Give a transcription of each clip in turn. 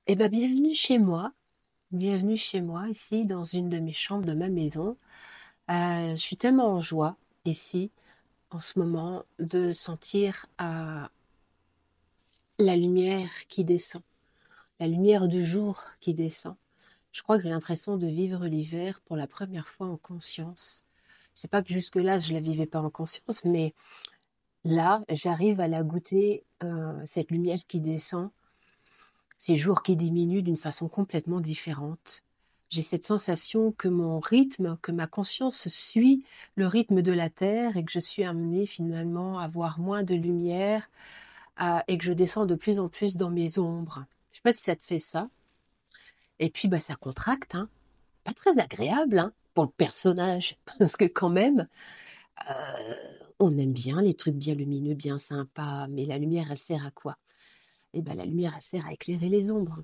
Eh ben, bienvenue chez moi, ici, dans une de mes chambres de ma maison. Je suis tellement en joie, ici, en ce moment, de sentir la lumière qui descend, la lumière du jour qui descend. Je crois que j'ai l'impression de vivre l'hiver pour la première fois en conscience. C'est pas que jusque-là, je la vivais pas en conscience, mais là, j'arrive à la goûter, cette lumière qui descend, ces jours qui diminuent d'une façon complètement différente. J'ai cette sensation que mon rythme, que ma conscience suit le rythme de la Terre et que je suis amenée finalement à voir moins de lumière et que je descends de plus en plus dans mes ombres. Je sais pas si ça te fait ça. Et puis bah ça contracte, hein. Pas très agréable, hein, pour le personnage, parce que quand même, euh, on aime bien les trucs bien lumineux, bien sympas, mais la lumière, elle sert à quoi? Eh ben la lumière, elle sert à éclairer les ombres.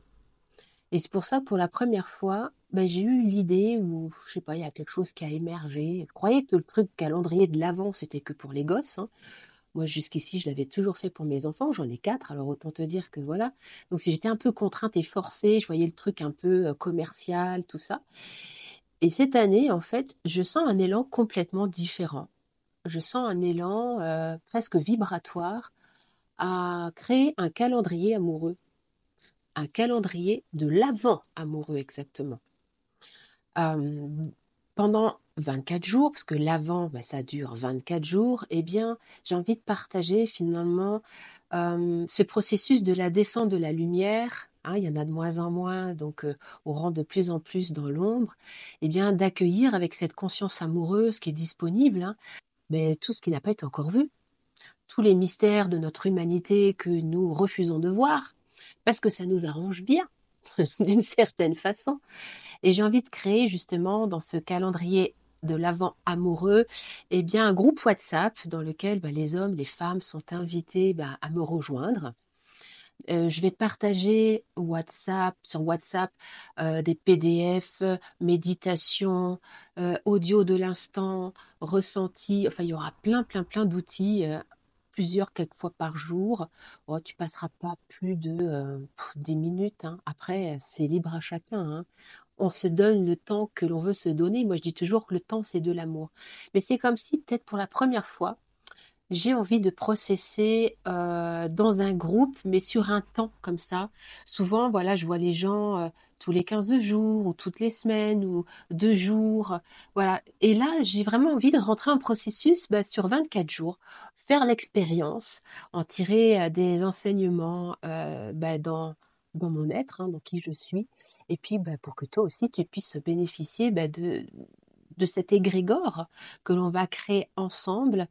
Et c'est pour ça que pour la première fois, ben, j'ai eu l'idée, ou je sais pas, il y a quelque chose qui a émergé. Je croyais que le truc calendrier de l'Avent, c'était que pour les gosses, hein. Moi, jusqu'ici, je l'avais toujours fait pour mes enfants. J'en ai quatre, alors autant te dire que voilà. Donc, si j'étais un peu contrainte et forcée, je voyais le truc un peu commercial, tout ça. Et cette année, en fait, je sens un élan complètement différent. Je sens un élan presque vibratoire à créer un calendrier amoureux. Un calendrier de l'Avent amoureux, exactement. euh, Pendant 24 jours, parce que l'avant, bah, ça dure 24 jours, eh bien, j'ai envie de partager finalement ce processus de la descente de la lumière. Hein, il y en a de moins en moins, donc on rentre de plus en plus dans l'ombre. Eh bien, d'accueillir avec cette conscience amoureuse qui est disponible, hein, mais tout ce qui n'a pas été encore vu, tous les mystères de notre humanité que nous refusons de voir, parce que ça nous arrange bien, d'une certaine façon. Et j'ai envie de créer justement dans ce calendrier de l'Avent amoureux, eh bien, un groupe WhatsApp dans lequel bah, les hommes, les femmes sont invités bah, à me rejoindre. Je vais te partager sur WhatsApp des PDF, méditation, audio de l'instant, ressenti. Enfin, il y aura plein, plein, plein d'outils, plusieurs quelques fois par jour. Oh, tu passeras pas plus de 10 minutes, hein. Après, c'est libre à chacun, hein. On se donne le temps que l'on veut se donner. Moi, je dis toujours que le temps, c'est de l'amour. Mais c'est comme si, peut-être pour la première fois, j'ai envie de processer dans un groupe, mais sur un temps comme ça. Souvent, voilà, je vois les gens tous les 15 jours, ou toutes les semaines, ou 2 jours. Voilà. Et là, j'ai vraiment envie de rentrer en processus bah, sur 24 jours, faire l'expérience, en tirer des enseignements bah, dans mon être, hein, dans qui je suis. Et puis, bah, pour que toi aussi, tu puisses bénéficier bah, de cet égrégore que l'on va créer ensemble.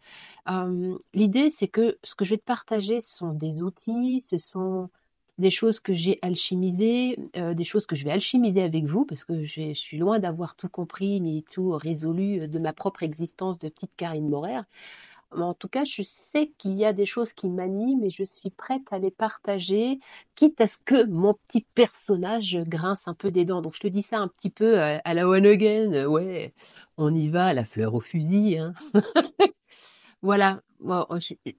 L'idée, c'est que ce que je vais te partager, ce sont des outils, ce sont des choses que j'ai alchimisées, des choses que je vais alchimiser avec vous, parce que je suis loin d'avoir tout compris ni tout résolu de ma propre existence de petite Karine Morer. Mais en tout cas, je sais qu'il y a des choses qui m'animent et je suis prête à les partager, quitte à ce que mon petit personnage grince un peu des dents. Donc je te dis ça un petit peu à la One Again, ouais, on y va, la fleur au fusil, hein. Voilà, moi,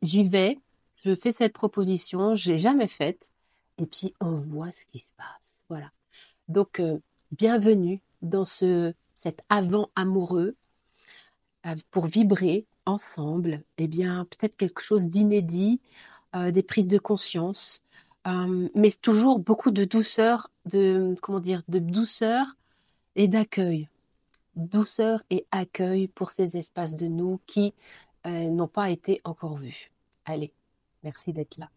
j'y vais, je fais cette proposition, je l'ai jamais faite, et puis on voit ce qui se passe. Voilà. Donc, bienvenue dans cet avant amoureux pour vibrer ensemble, eh bien, peut-être quelque chose d'inédit, des prises de conscience, mais toujours beaucoup de douceur, comment dire, de douceur et d'accueil. Douceur et accueil pour ces espaces de nous qui n'ont pas été encore vus. Allez, merci d'être là.